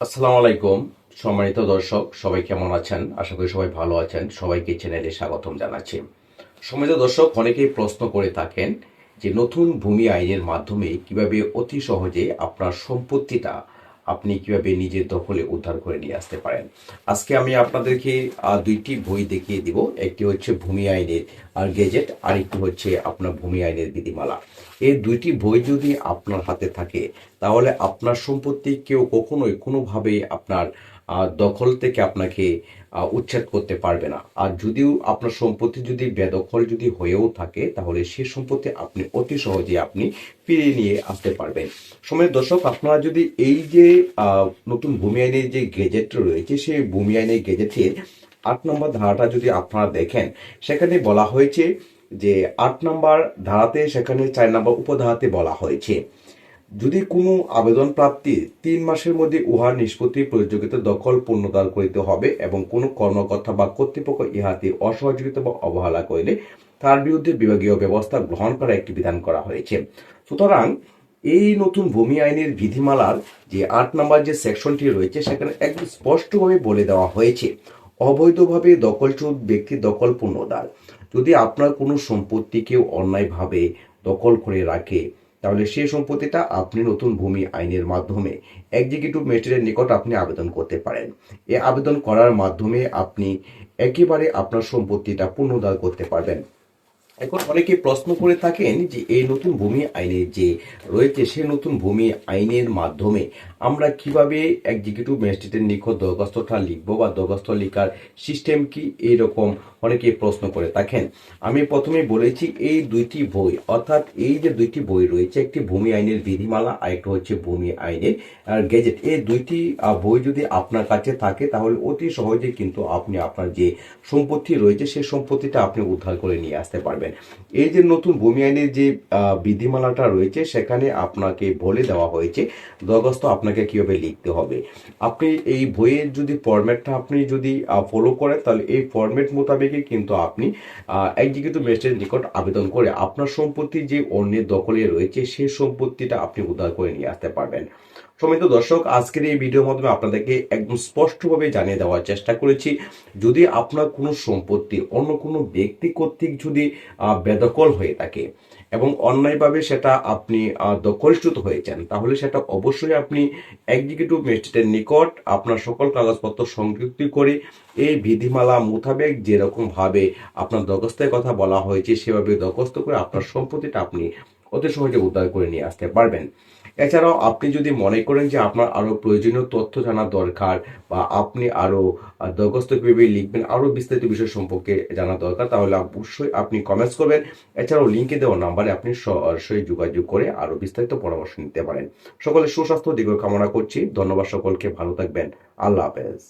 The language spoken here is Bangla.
আসসালামু আলাইকুম। সম্মানিত দর্শক, সবাই কেমন আছেন? আশা করি সবাই ভালো আছেন। সবাইকে চ্যানেলে স্বাগতম জানাচ্ছি। সম্মানিত দর্শক, অনেকেই প্রশ্ন করে থাকেন যে নতুন ভূমি আইনের মাধ্যমে কিভাবে অতি সহজে আপনার সম্পত্তিটা আপনি কিভাবে নিজের দখলে উদ্ধার করে নিয়ে আসতে পারেন। আজকে আমি আপনাদেরকে দুইটি বই দেখিয়ে দিব। একটি হচ্ছে ভূমি আইনের গেজেট, আর একটি হচ্ছে আপনার ভূমি আইনের বিধিমালা। এই দুইটি বই যদি আপনার হাতে থাকে তাহলে আপনার সম্পত্তি কেউ কখনোই কোনোভাবেই আপনার দখল থেকে আপনাকে উচ্ছেদ করতে পারবে না। আর যদিও আপনার সম্পত্তি যদি বেদখল যদি হয়েও থাকে তাহলে সেই সম্পত্তি আপনি অতি সহজে আপনি ফিরিয়ে নিয়ে আসতে পারবেন। সময়ের দর্শক, আপনারা যদি এই যে নতুন ভূমি আইনের যে গেজেট রয়েছে সেই ভূমি আইনের গেজেটের 8 নম্বর ধারাটা যদি আপনারা দেখেন, সেখানে বলা হয়েছে যে 8 নম্বর ধারাতে, সেখানে 4 নম্বর উপধারাতে বলা হয়েছে যদি কোনো আবেদন প্রাপ্তি 3 মাসের মধ্যে উহার নিষ্পত্তি প্রয়োজনীয়তা দখল পুনরুদ্ধার করিতে হবে এবং কোনো কর্মকর্তা বা কর্তৃপক্ষ ইহাতে অসহযোগিতা বা অবহেলা করিলে তার বিরুদ্ধে বিভাগীয় ব্যবস্থা গ্রহণ করা একটি বিধান করা হয়েছে। সুতরাং এই নতুন ভূমি আইনের বিধিমালার যে 8 নম্বর যে সেকশনটি রয়েছে সেখানে একদম স্পষ্টভাবে বলে দেওয়া হয়েছে অবৈধভাবে দখলচ্যুত ব্যক্তির দখল পুনরুদ্ধার। যদি আপনার কোনো সম্পত্তি কেউ অন্যায়ভাবে দখল করে রাখে তাহলে সেই সম্পত্তিটা আপনি নতুন ভূমি আইনের মাধ্যমে এক্সিকিউটিভ ম্যাজিস্ট্রেটের নিকট আপনি আবেদন করতে পারেন। এই আবেদন করার মাধ্যমে আপনি একেবারে আপনার সম্পত্তিটা পুনরুদ্ধার করতে পারবেন। এখন অনেকে প্রশ্ন করে থাকেন যে এই নতুন ভূমি আইনের যে রয়েছে সেই নতুন ভূমি আইনের মাধ্যমে আমরা কিভাবে এক্সিকিউটিভ ম্যাজিস্ট্রেটের নিকট দরখাস্তটা লিখবো বা দরখাস্ত লেখার সিস্টেম কি, এইরকম অনেকে প্রশ্ন করে থাকেন। আমি প্রথমে বলেছি এই দুইটি বই, অর্থাৎ এই যে দুইটি বই রয়েছে, একটি ভূমি আইনের বিধিমালা আর একটা হচ্ছে ভূমি আইনের গেজেট। এই দুইটি বই যদি আপনার কাছে থাকে তাহলে অতি সহজে কিন্তু আপনি আপনার যে সম্পত্তি রয়েছে সেই সম্পত্তিটা আপনি উদ্ধার করে নিয়ে আসতে পারবেন। এই যে নতুন ভূমি আইনের যে বিধিমালাটা রয়েছে সেখানে আপনাকে বলে দেওয়া হয়েছে দরখাস্ত আপনাকে কিভাবে লিখতে হবে। আপনি এই বইয়ের যদি ফরম্যাটটা আপনি যদি ফলো করেন তাহলে এই ফরম্যাট মোতাবেকই কিন্তু আপনি এক্সিকিউটিভ ম্যাজিস্ট্রেটের নিকট আবেদন করে আপনার সম্পত্তি যে অন্যের দখলে রয়েছে সেই সম্পত্তিটা আপনি উদ্ধার করে নিয়ে আসতে পারবেন। সম্মানিত দর্শক, আজকের এই ভিডিওর মাধ্যমে আপনাদেরকে একদম স্পষ্টভাবে জানিয়ে দেওয়ার চেষ্টা করেছি যদি আপনার কোনো সম্পত্তি অন্য কোনো ব্যক্তি কর্তৃক যদি বেদখল হয়ে থাকে এবং অন্যায়ভাবে সেটা আপনি দখলচ্যুত হয়েছেন তাহলে সেটা অবশ্যই আপনি এক্সিকিউটিভ ম্যাজিস্ট্রেটের নিকট আপনার সকল কাগজপত্র সংযুক্ত করে এই বিধিমালা মোতাবেক যেরকম ভাবে আপনার দরখাস্তের কথা বলা হয়েছে সেভাবে দরখাস্ত করে আপনার সম্পত্তিটা আপনি অতি সহজে উদ্ধার করে নিয়ে আসতে পারবেন। এছাড়াও আপনি যদি মনে করেন যে আপনার আরো প্রয়োজনীয় তথ্য জানা দরকার বা আপনি আরো দরখাস্ত কিভাবে লিখবেন আরো বিস্তারিত বিষয় সম্পর্কে জানা দরকার, তাহলে অবশ্যই আপনি কমেন্টস করবেন। এছাড়াও লিঙ্কে দেওয়া নাম্বারে আপনি সরাসরি যোগাযোগ করে আরো বিস্তারিত পরামর্শ নিতে পারেন। সকলের সুস্বাস্থ্য দীর্ঘ কামনা করছি। ধন্যবাদ সকলকে, ভালো থাকবেন। আল্লাহ হাফেজ।